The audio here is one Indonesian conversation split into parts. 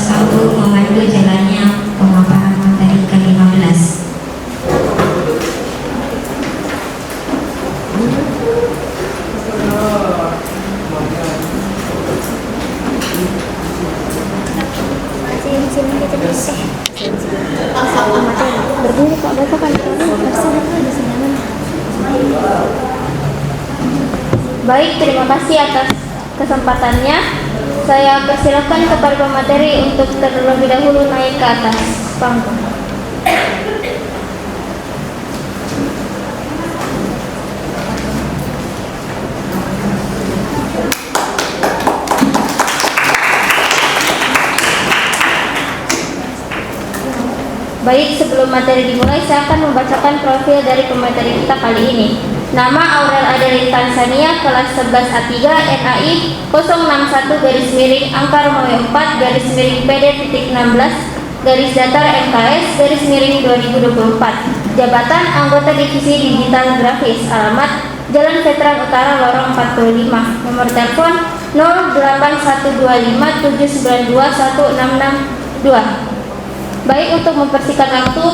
1 memandu jalannya pemaparan materi ke-15. Berdiri Pak, bacakan. Baik, terima kasih atas kesempatannya. Saya persilakan kepada pemateri untuk terlebih dahulu naik ke atas panggung. Baik, sebelum materi dimulai, saya akan membacakan profil dari pemateri kita kali ini. Nama Aurel Adeline Tanzania, kelas 11 A3, NAI 061 garis miring angka Romawi 4 garis miring PD titik 16 garis datar MKS garis miring 2024. Jabatan anggota divisi digital grafis, alamat Jalan Veteran Utara Lorong 45, nomor telepon 081257921662. Baik, untuk mempersingkat waktu,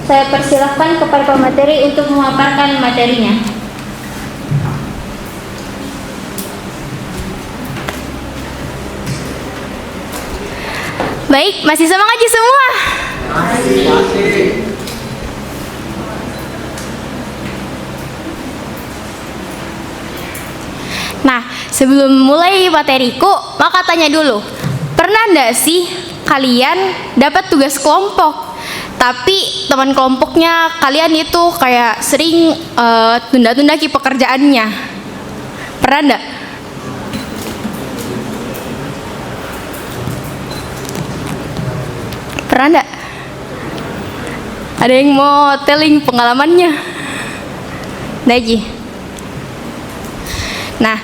saya persilahkan kepada pemateri untuk memaparkan materinya. Baik, masih semangat aja semua? Masih. Nah, sebelum mulai materiku, maka tanya dulu, pernah nggak sih kalian dapat tugas kelompok, tapi teman kelompoknya kalian itu kayak sering tunda-tunda pekerjaannya? Pernah nggak? Pernah nggak? Ada yang mau telling pengalamannya? Daji. Nah,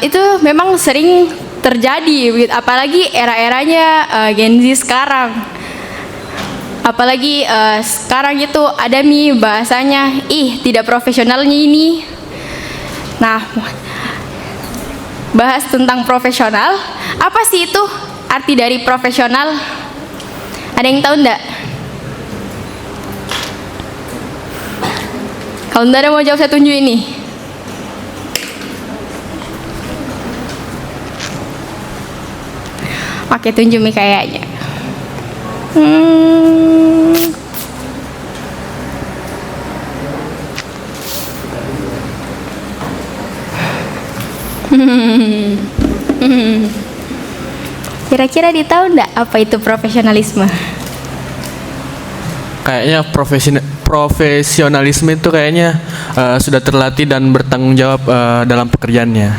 itu memang sering terjadi, apalagi era-eranya Gen Z sekarang. Apalagi sekarang itu ada bahasanya, tidak profesionalnya ini. Nah, bahas tentang profesional, apa sih itu arti dari profesional? Ada yang tahu enggak? Kalau enggak ada mau jawab, saya tunjuk ini. Oke, tunjuk kayaknya. Kira-kira ditahu enggak apa itu profesionalisme? Kayaknya profesionalisme itu kayaknya sudah terlatih dan bertanggung jawab dalam pekerjaannya.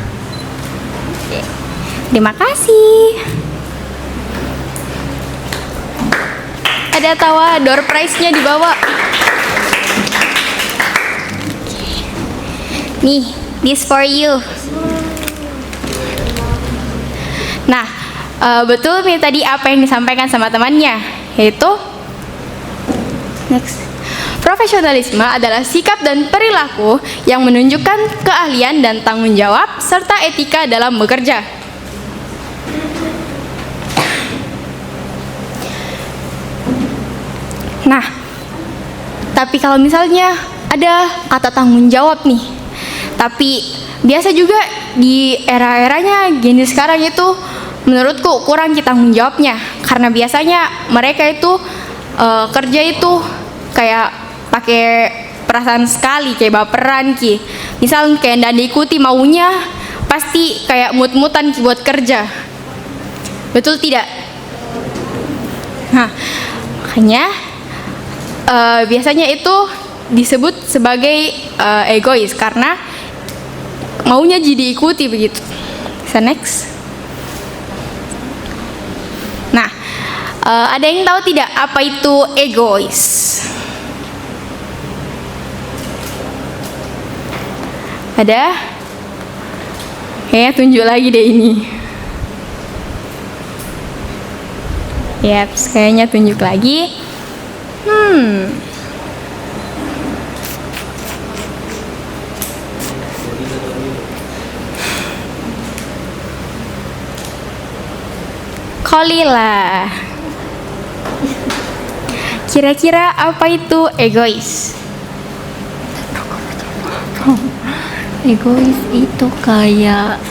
Terima kasih. Ada tawa door prize-nya dibawa. Nih, this for you. Nah, betul nih tadi apa yang disampaikan sama temannya, yaitu next. Profesionalisme adalah sikap dan perilaku yang menunjukkan keahlian dan tanggung jawab serta etika dalam bekerja. Nah, tapi kalau misalnya ada kata tanggung jawab nih, tapi biasa juga di era-eranya Gen Z sekarang itu menurutku kurang tanggung jawabnya, karena biasanya mereka itu kerja itu kayak pakai perasaan sekali, kayak baperan misal kayak ndak diikuti maunya, pasti kayak mut-mutan buat kerja. Betul tidak? Nah, makanya biasanya itu disebut sebagai egois karena maunya jadi ikuti begitu. Bisa next. Nah, ada yang tahu tidak apa itu egois? Ada? Kayaknya tunjuk lagi deh ini. Yap, kayaknya tunjuk lagi. Troli lah. Kira-kira apa itu egois? Egois itu kayak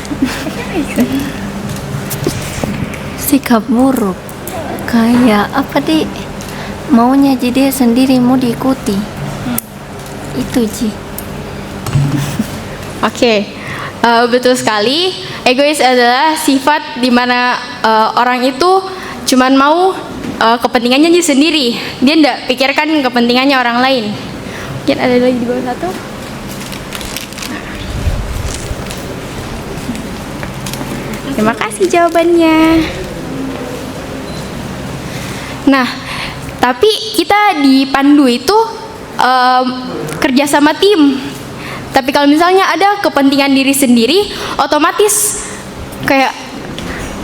sikap buruk, kayak apa di maunya jadi sendiri mau diikuti. Itu Ji. Oke, betul sekali. Egois adalah sifat di mana orang itu cuman mau kepentingannya aja sendiri. Dia tidak pikirkan kepentingannya orang lain. Mungkin ada lagi di bawah satu. Terima kasih jawabannya. Nah, tapi kita di Pandu itu kerja sama tim. Tapi kalau misalnya ada kepentingan diri sendiri, otomatis kayak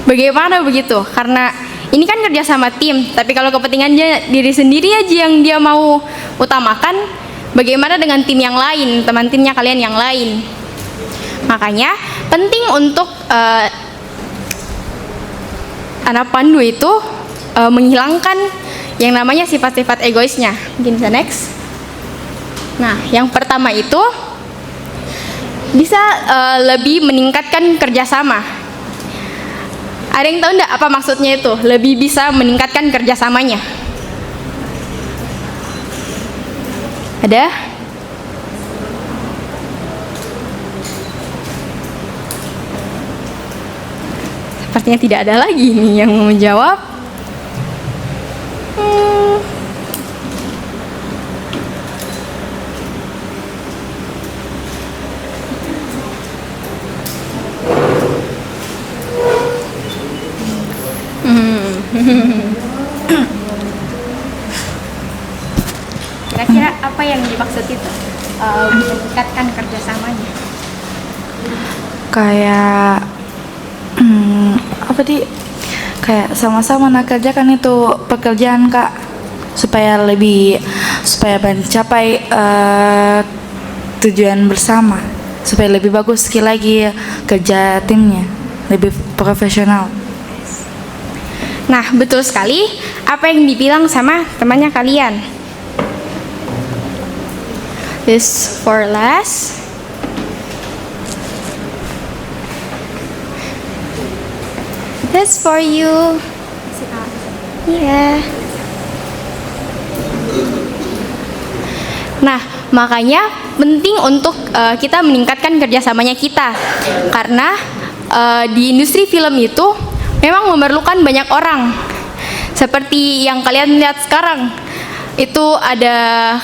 bagaimana begitu? Karena ini kan kerja sama tim. Tapi kalau kepentingannya diri sendiri aja yang dia mau utamakan, bagaimana dengan tim yang lain, teman timnya kalian yang lain? Makanya penting untuk anak Pandu itu menghilangkan yang namanya sifat-sifat egoisnya. Mungkin bisa next. Nah, yang pertama itu bisa lebih meningkatkan kerjasama. Ada yang tahu enggak apa maksudnya itu? Lebih bisa meningkatkan kerjasamanya. Ada? Sepertinya tidak ada lagi nih yang mau menjawab. Kira-kira apa yang dimaksud itu? Meningkatkan kerjasamanya. Kayak apa di kayak sama-sama nak kerjakan itu pekerjaan Kak, supaya mencapai tujuan bersama, supaya lebih bagus lagi kerja timnya, lebih profesional. Nah, betul sekali apa yang dibilang sama temannya kalian. This for last. That's for you. Yeah. Nah, makanya penting untuk kita meningkatkan kerjasamanya kita, karena di industri film itu memang memerlukan banyak orang. Seperti yang kalian lihat sekarang, itu ada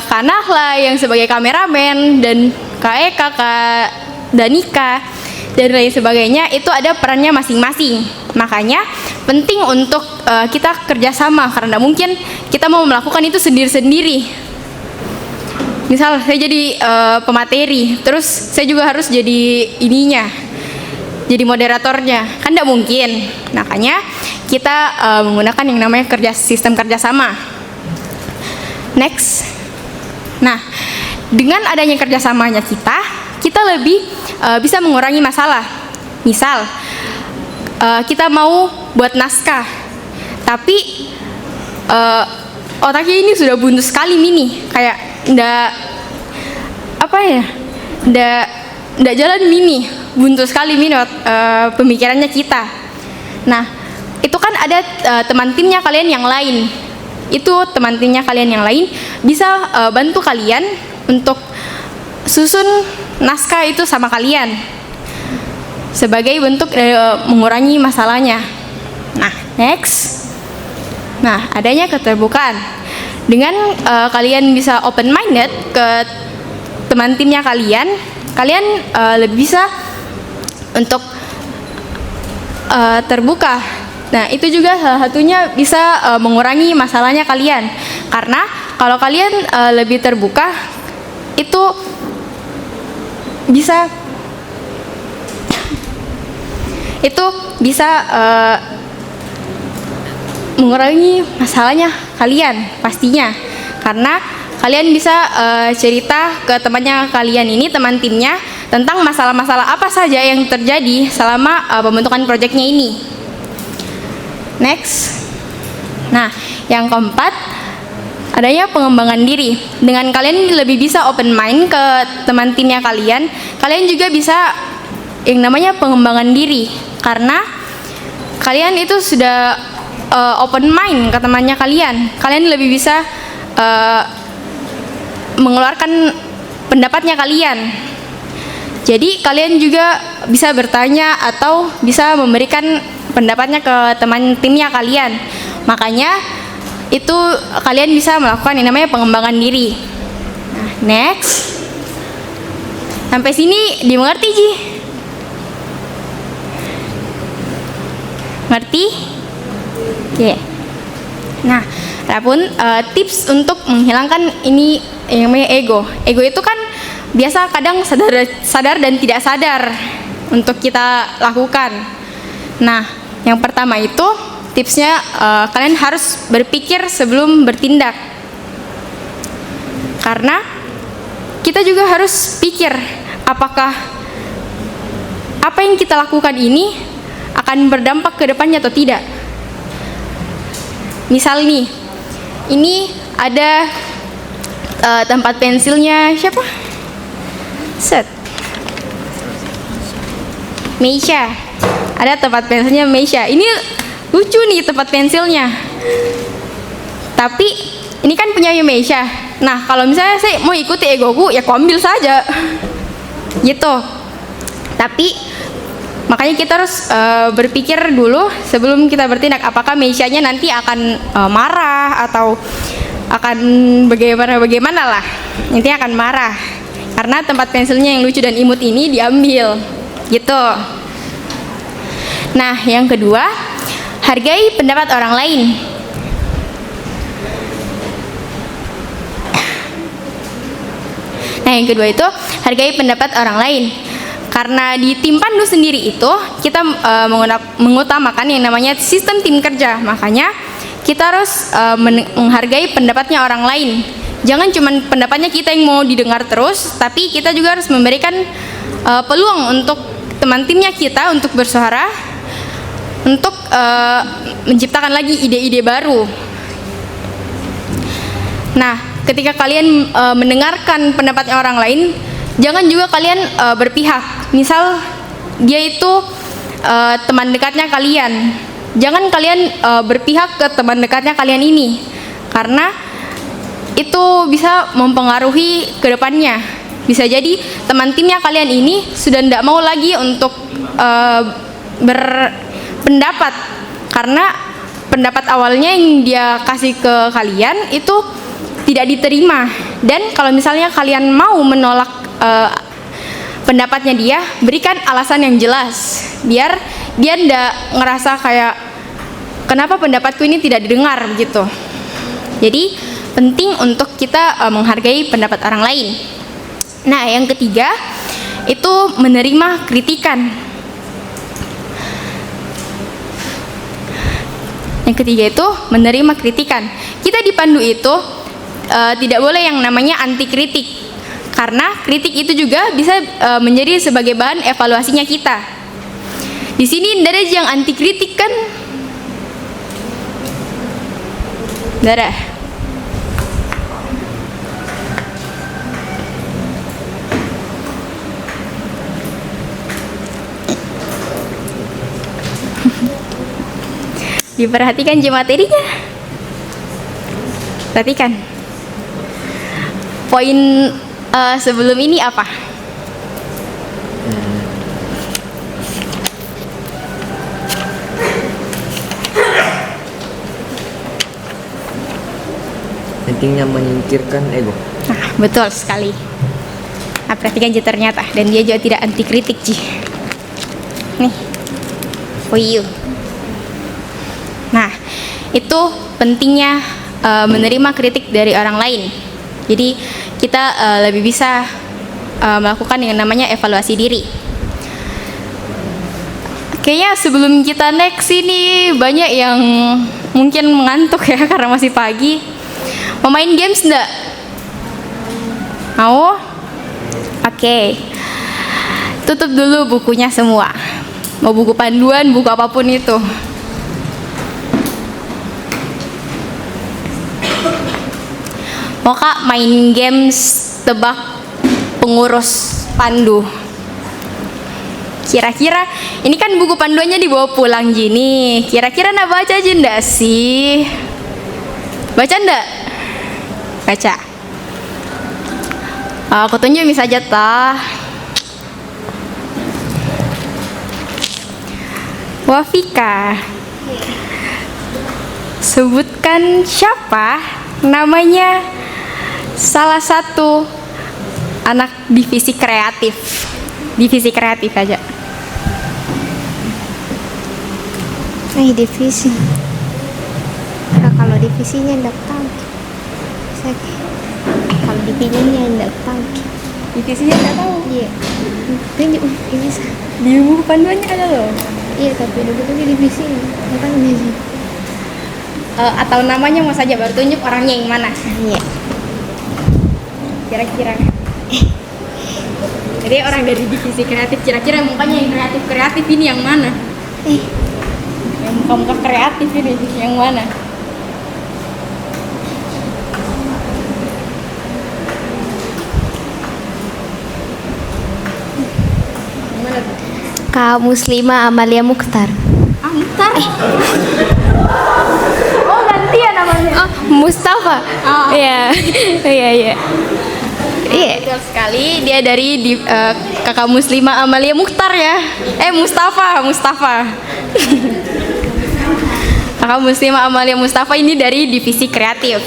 Kak Nahla yang sebagai kameramen, dan Kak Eka, Kak Danika, dan lain sebagainya. Itu ada perannya masing-masing. Makanya penting untuk kita kerjasama, karena mungkin kita mau melakukan itu sendiri-sendiri. Misal saya jadi pemateri, terus saya juga harus jadi ininya, jadi moderatornya, kan tidak mungkin. Makanya kita menggunakan yang namanya sistem kerjasama. Next. Nah, dengan adanya kerjasamanya kita lebih bisa mengurangi masalah. Misal kita mau buat naskah, tapi otaknya ini sudah buntu sekali mini, kayak ndak jalan mini, buntu sekali mini pemikirannya kita. Nah, itu kan ada teman timnya kalian yang lain. Itu teman timnya kalian yang lain bisa bantu kalian untuk susun naskah itu sama kalian sebagai bentuk mengurangi masalahnya. Nah, next. Nah, adanya keterbukaan. Dengan kalian bisa open minded ke teman timnya kalian lebih bisa untuk terbuka. Nah, itu juga salah satunya bisa mengurangi masalahnya kalian. Karena kalau kalian lebih terbuka, itu bisa mengurangi masalahnya kalian pastinya. Karena kalian bisa cerita ke temannya kalian ini, teman timnya, tentang masalah-masalah apa saja yang terjadi selama pembentukan proyeknya ini. Next. Nah, yang keempat, adanya pengembangan diri. Dengan kalian lebih bisa open mind ke teman timnya kalian, kalian juga bisa yang namanya pengembangan diri. Karena kalian itu sudah open mind ke temannya kalian. Kalian lebih bisa mengeluarkan pendapatnya kalian. Jadi kalian juga bisa bertanya atau bisa memberikan pendapatnya ke teman timnya kalian. Makanya itu kalian bisa melakukan yang namanya pengembangan diri. Nah, next. Sampai sini dimengerti, Ji? Ngerti? Oke. Nah, adapun tips untuk menghilangkan ini yang namanya ego. Ego itu kan biasa kadang sadar dan tidak sadar untuk kita lakukan. Nah, yang pertama itu tipsnya kalian harus berpikir sebelum bertindak. Karena kita juga harus pikir apakah apa yang kita lakukan ini akan berdampak ke depannya atau tidak. Misal nih, ini ada tempat pensilnya siapa? Meisha. Ada tempat pensilnya Meisha. Ini lucu nih tempat pensilnya. Tapi ini kan punya Meisha. Nah, kalau misalnya saya mau ikuti egoku, ya aku ambil saja. Gitu. Tapi makanya kita harus berpikir dulu sebelum kita bertindak, apakah Meisha-nya nanti akan marah atau akan bagaimana lah. Intinya akan marah karena tempat pensilnya yang lucu dan imut ini diambil. Gitu. Nah, yang kedua, hargai pendapat orang lain. Nah, yang kedua itu hargai pendapat orang lain. Karena di tim pandu sendiri itu kita mengutamakan yang namanya sistem tim kerja. Makanya kita harus menghargai pendapatnya orang lain. Jangan cuma pendapatnya kita yang mau didengar terus, tapi kita juga harus memberikan peluang untuk teman timnya kita untuk bersuara, untuk menciptakan lagi ide-ide baru. Nah, ketika kalian mendengarkan pendapatnya orang lain, jangan juga kalian berpihak. Misal dia itu teman dekatnya kalian, jangan kalian berpihak ke teman dekatnya kalian ini, karena itu bisa mempengaruhi ke depannya. Bisa jadi teman timnya kalian ini sudah tidak mau lagi untuk berpendapat, karena pendapat awalnya yang dia kasih ke kalian itu tidak diterima. Dan kalau misalnya kalian mau menolak pendapatnya dia, berikan alasan yang jelas biar dia tidak ngerasa kayak kenapa pendapatku ini tidak didengar gitu. Jadi penting untuk kita menghargai pendapat orang lain. Nah, yang ketiga itu menerima kritikan. Yang ketiga itu menerima kritikan. Kita di Pandu itu tidak boleh yang namanya anti kritik, karena kritik itu juga bisa menjadi sebagai bahan evaluasinya kita. Di sini tidak ada yang anti kritik kan? Tidak ada. Diperhatikan je materinya. Perhatikan. Poin sebelum ini apa? Pentingnya menyingkirkan ego. Nah, betul sekali. Nah, perhatikan je ternyata, dan dia juga tidak anti kritik ji. Nih, for you. Nah, itu pentingnya menerima kritik dari orang lain. Jadi kita lebih bisa melakukan yang namanya evaluasi diri. Kayaknya sebelum kita next ini banyak yang mungkin mengantuk ya karena masih pagi. Mau main games enggak? Mau? Oke. Tutup dulu bukunya semua. Mau buku panduan, buku apapun itu. Mau Kak main games tebak pengurus pandu. Kira-kira ini kan buku panduannya dibawa pulang gini. Kira-kira nak baca aja ndak sih? Baca ndak? Baca. Aku tunjuk saja tah. Wafika, sebutkan siapa namanya salah satu anak divisi kreatif. Divisi kreatif aja. Divisi. Nah, kalau divisinya enggak tahu. Kalau divisinya enggak tahu. Divisinya nggak tahu. Iya. Ini Di buku panduannya ada loh. iya, tapi sebetulnya divisi bukan divisi. Atau namanya mau saja baru tunjuk orangnya yang mana. Iya. Kira-kira. Jadi orang dari divisi kreatif, kira-kira mukanya yang kreatif ini yang mana? Yang muka-muka kreatif ini yang mana? Kak Muslimah Amalia Mukhtar. Mukhtar. Oh, gantian namanya. Oh, Mustafa. Oh. Iya. Iya. Betul sekali, dia dari Kakak Muslimah Amalia Mukhtar ya. Mustafa. Kakak Muslimah Amalia Mustafa ini dari divisi kreatif.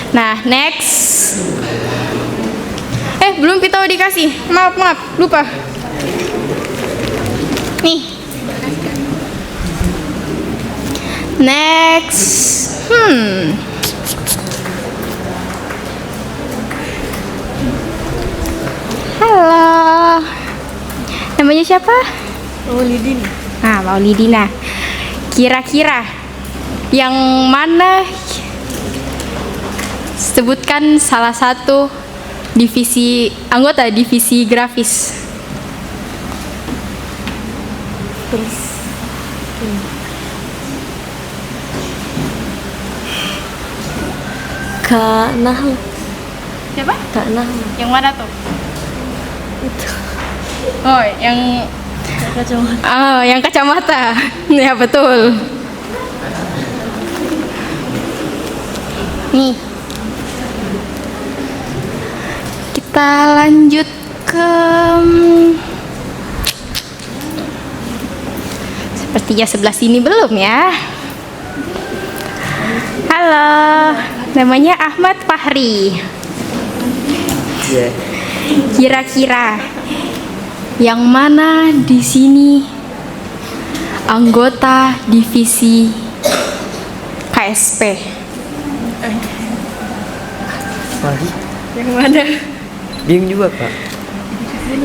Nah, next. Belum Pito dikasih. Maaf, lupa. Nih. Next. Halo. Namanya siapa? Maulidina. Maulidina. Kira-kira yang mana? Sebutkan salah satu anggota divisi grafis. Kak Nahl. Siapa? Kak Nahl. Yang mana tuh? Itu. Oh, yang Kacamata. yang kacamata. Ya, betul. Nih. Kita lanjut ke sepertinya sebelah sini belum ya. Halo, namanya Ahmad Fahri. Iya. Kira-kira yang mana di sini anggota divisi KSP? Lagi? Yang mana? Bingung juga, Pak.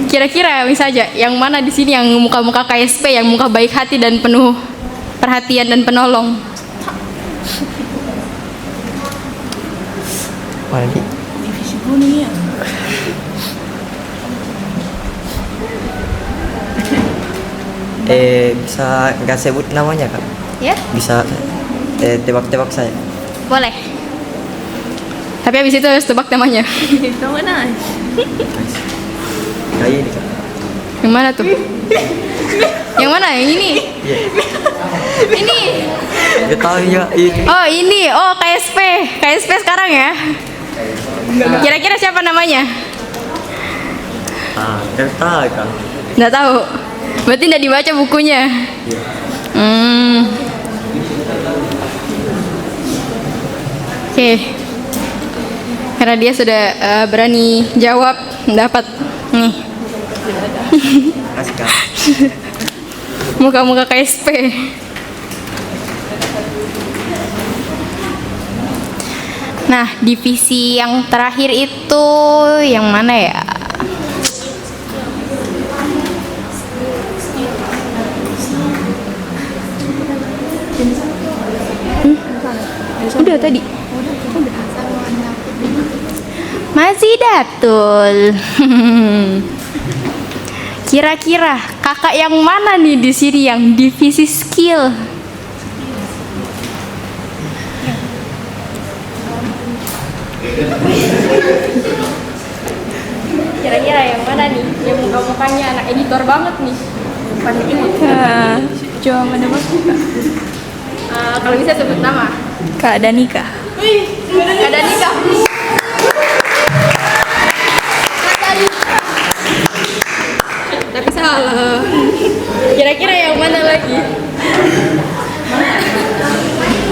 Kira-kira misalnya yang mana di sini yang muka-muka KSP, yang muka baik hati dan penuh perhatian dan penolong? Lagi? Divisi kuning ya. Bisa nggak sebut namanya, Kak? Ya, Bisa tebak-tebak saya. boleh. Tapi habis itu harus tebak namanya. Kamu mana? Kayak ini, Kak. Yang mana tuh? Yang mana? Yang ini? Iya. Ini. Nggak tahu ya itu. Oh, ini. Oh, KSP. KSP sekarang ya. Kira-kira siapa namanya? Nggak tahu, Kak. Nggak tahu. Berarti nggak dibaca bukunya. Iya. Oke. Karena dia sudah berani jawab, dapat nih. Kasih, Kak. Muka-muka KSP. Nah, divisi yang terakhir itu yang mana ya? Udah tadi. Masih Datul. Kira-kira kakak yang mana nih di sini yang divisi skill? Kira-kira yang mana nih? Yang muka-mukanya anak editor banget nih. Paling ini. Coba mana mas? Kalau bisa sebut nama. Kak Danika. Kak Danika. Tapi salah. Kira-kira yang mana lagi?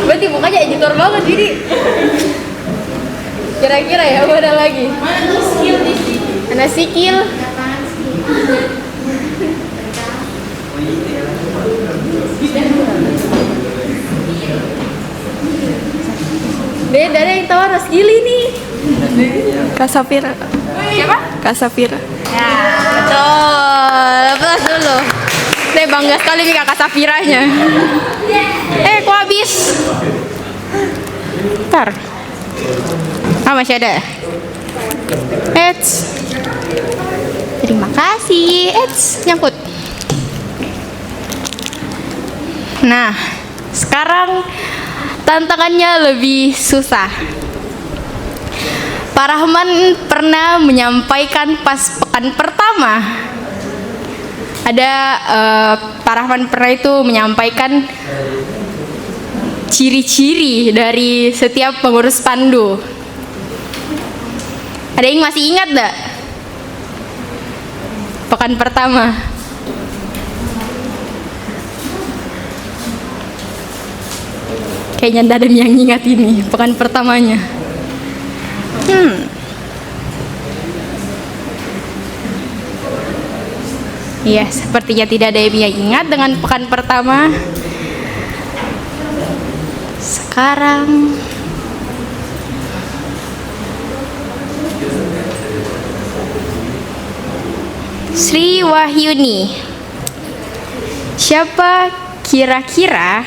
Berarti mukanya editor banget jadi. Kira-kira yang mana lagi? Ana Sikil. Beda ada yang tahu Anas Gili nih. Kak Safira. Siapa? Kak Safira. Ya, betul. Plus dulu. Saya bangga sekali nih kakak Safiranya. Kok habis? Ntar. Masih ada. Terima kasih. Nyangkut. Nah, sekarang tantangannya lebih susah. Pak Rahman pernah menyampaikan pas pekan pertama. Pak Rahman pernah itu menyampaikan ciri-ciri dari setiap pengurus pandu. Ada yang masih ingat enggak? Pekan pertama. Kayaknya ada yang ingat ini pekan pertamanya. Iya, sepertinya tidak ada yang ingat dengan pekan pertama. Sekarang Sri Wahyuni. Siapa kira-kira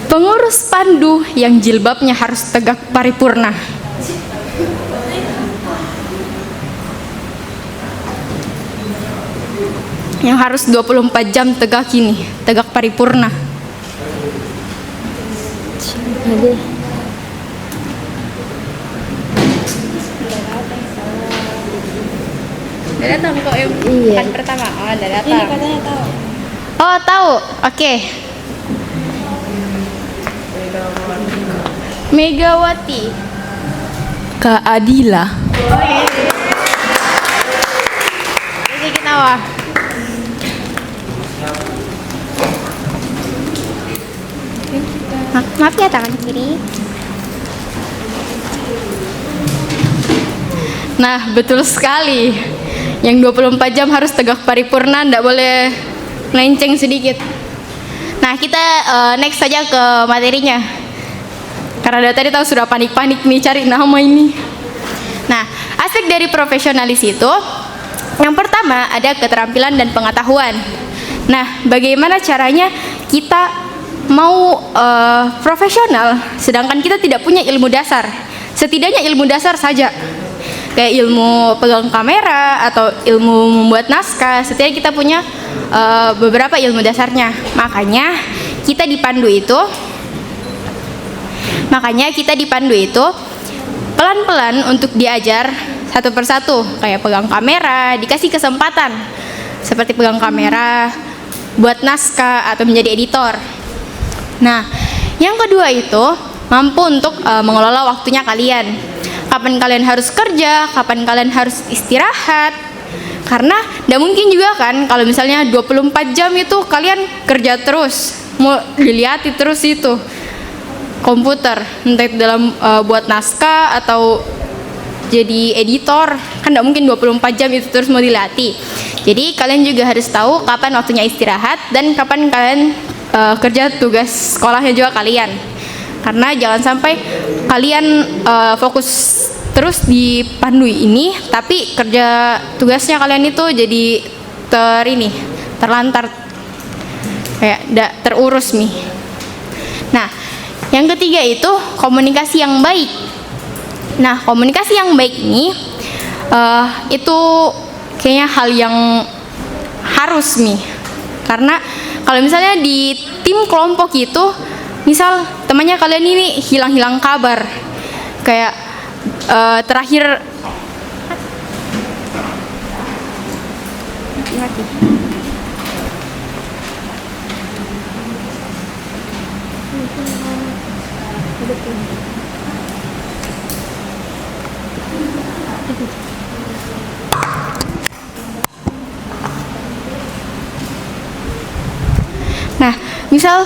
pengurus pandu yang jilbabnya harus tegak paripurna? Yang harus 24 jam tegak ini, tegak paripurna. Udah datang kok yang pekan pertama. Oh, udah datang. Ini katanya tahu. Oh, tahu. Oke. Megawati. Kak Adila. Ini kita wah. Maaf ya tangan kiri. Nah, betul sekali. Yang 24 jam harus tegak paripurna, ndak boleh melenceng sedikit. Nah, kita next saja ke materinya. Karena dari tadi tahu sudah panik-panik nih cari nama ini. Nah, aspek dari profesionalis itu yang pertama ada keterampilan dan pengetahuan. Nah, bagaimana caranya kita mau profesional sedangkan kita tidak punya ilmu dasar? Setidaknya ilmu dasar saja. Kayak ilmu pegang kamera atau ilmu membuat naskah, setidaknya kita punya beberapa ilmu dasarnya. Makanya kita dipandu itu pelan-pelan untuk diajar satu persatu, kayak pegang kamera, dikasih kesempatan seperti pegang kamera, buat naskah atau menjadi editor. Nah, yang kedua itu mampu untuk mengelola waktunya kalian. Kapan kalian harus kerja, kapan kalian harus istirahat. Karena tidak mungkin juga kan kalau misalnya 24 jam itu kalian kerja terus, mau dilihat terus itu komputer, entah itu dalam buat naskah atau jadi editor, kan tidak mungkin 24 jam itu terus mau dilatih. Jadi kalian juga harus tahu kapan waktunya istirahat dan kapan kalian kerja tugas sekolahnya juga kalian. Karena jangan sampai kalian fokus terus di pandu ini, tapi kerja tugasnya kalian itu jadi terlantar, kayak tidak terurus nih. Nah, yang ketiga itu komunikasi yang baik. Nah, komunikasi yang baik ini itu kayaknya hal yang harus nih. Karena kalau misalnya di tim kelompok itu, misal temannya kalian ini hilang-hilang kabar, kayak terakhir Nah, misal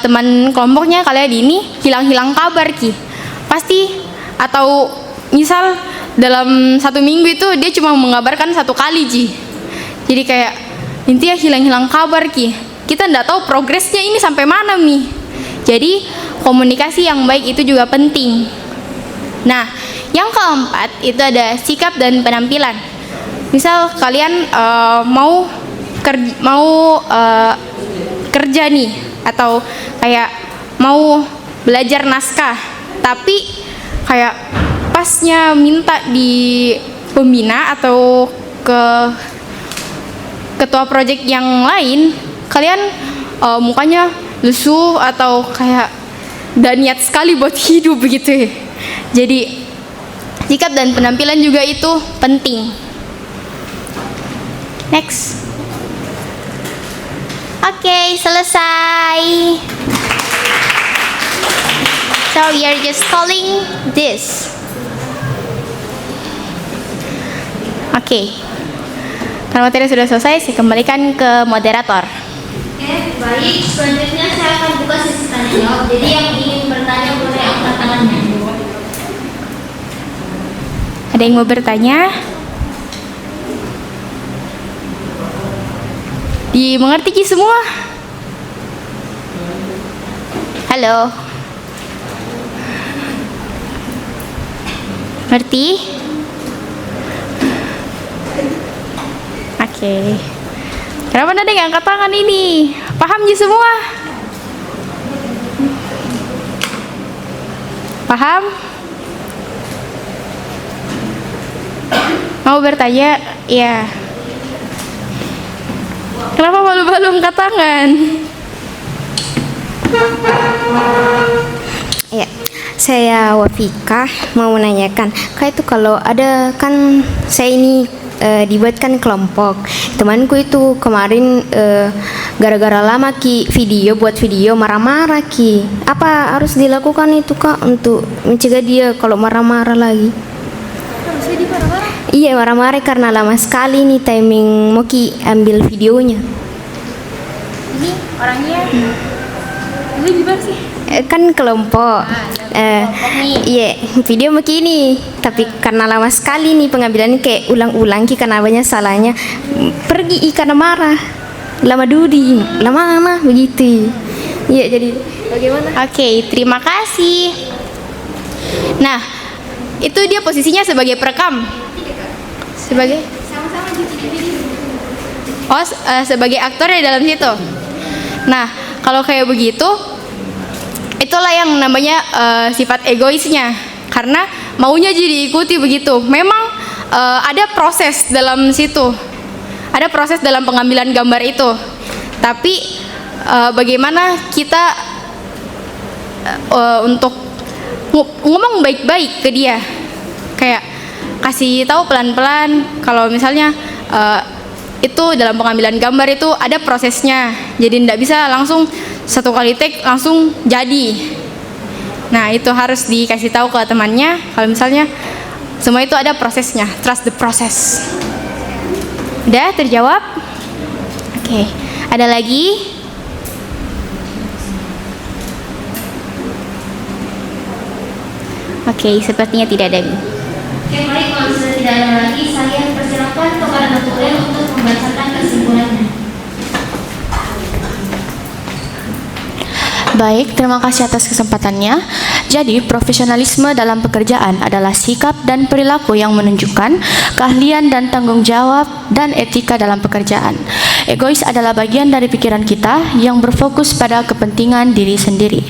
teman kelompoknya kalian ini hilang-hilang kabar Ki. Pasti atau misal dalam 1 minggu itu dia cuma mengabarkan 1 kali Ji. Jadi kayak intinya hilang-hilang kabar Ki. Kita nggak tahu progresnya ini sampai mana Mi. Jadi komunikasi yang baik itu juga penting. Nah, yang keempat itu ada sikap dan penampilan. Misal kalian mau kerja nih atau kayak mau belajar naskah, tapi kayak pasnya minta di pembina atau ke ketua proyek yang lain, kalian mukanya lesu atau kayak gak niat sekali buat hidup begitu ya. Jadi sikap dan penampilan juga itu penting. Next. Oke, selesai. So we are just calling this. Oke. Karena materi sudah selesai, saya kembalikan ke moderator. Oke, baik. Selanjutnya saya akan buka sesi tanya jawab. Jadi yang ingin bertanya boleh angkat tangannya. Ada yang mau bertanya? Dimengerti Ki semua? Halo. Ngerti? Oke. Kenapa ada yang angkat tangan ini? Paham Ji semua? Paham? Mau bertanya? Ya. Kenapa malu-malu angkat tangan? Ya, saya Wafika mau menanyakan, kayak itu kalau ada kan saya ini dibuatkan kelompok. Temanku itu kemarin gara-gara lama buat video marah-marah Ki. Apa harus dilakukan itu Kak untuk mencegah dia kalau marah-marah lagi? Iya, marah-marah karena lama sekali nih timing mau ambil videonya. Ini orangnya ini gimana sih? Kan kelompok. Iya, video begini. Tapi karena lama sekali nih pengambilannya kayak ulang-ulang karena banyak salahnya. Pergi karena marah. Lama dudi, lama-lama begitu. Iya, jadi bagaimana? Oke, terima kasih. Nah, itu dia posisinya sebagai perekam. Sebagai sebagai aktor di dalam situ. Nah, kalau kayak begitu, itulah yang namanya sifat egoisnya. Karena maunya jadi ikuti begitu. Memang ada proses dalam situ. Ada proses dalam pengambilan gambar itu. Tapi bagaimana kita untuk ngomong baik-baik ke dia. Kayak kasih tahu pelan-pelan kalau misalnya itu dalam pengambilan gambar itu ada prosesnya, jadi tidak bisa langsung 1 kali take langsung jadi. Nah, itu harus dikasih tahu ke temannya kalau misalnya semua itu ada prosesnya, trust the process. Udah terjawab? Oke, ada lagi? Oke, sepertinya tidak ada. Oke, baik. Kalau sudah tidak ada lagi, saya persilakan kepada Dr. untuk membacakan kesimpulannya. Baik, terima kasih atas kesempatannya. Jadi, profesionalisme dalam pekerjaan adalah sikap dan perilaku yang menunjukkan keahlian dan tanggung jawab dan etika dalam pekerjaan. Egois adalah bagian dari pikiran kita yang berfokus pada kepentingan diri sendiri.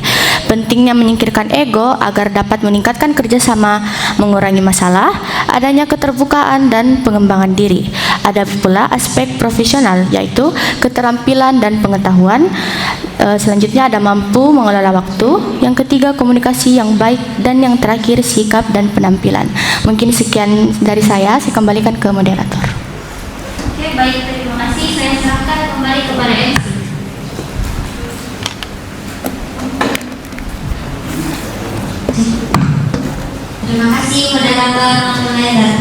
Pentingnya menyingkirkan ego agar dapat meningkatkan kerjasama, mengurangi masalah, adanya keterbukaan dan pengembangan diri. Ada pula aspek profesional, yaitu keterampilan dan pengetahuan Selanjutnya ada mampu mengelola waktu. Yang ketiga komunikasi yang baik. Dan yang terakhir sikap dan penampilan. Mungkin sekian dari saya kembalikan ke moderator. Oke, baik, terima kasih. Saya serahkan kembali kepada MC. Terima kasih moderator Mas Mulai dan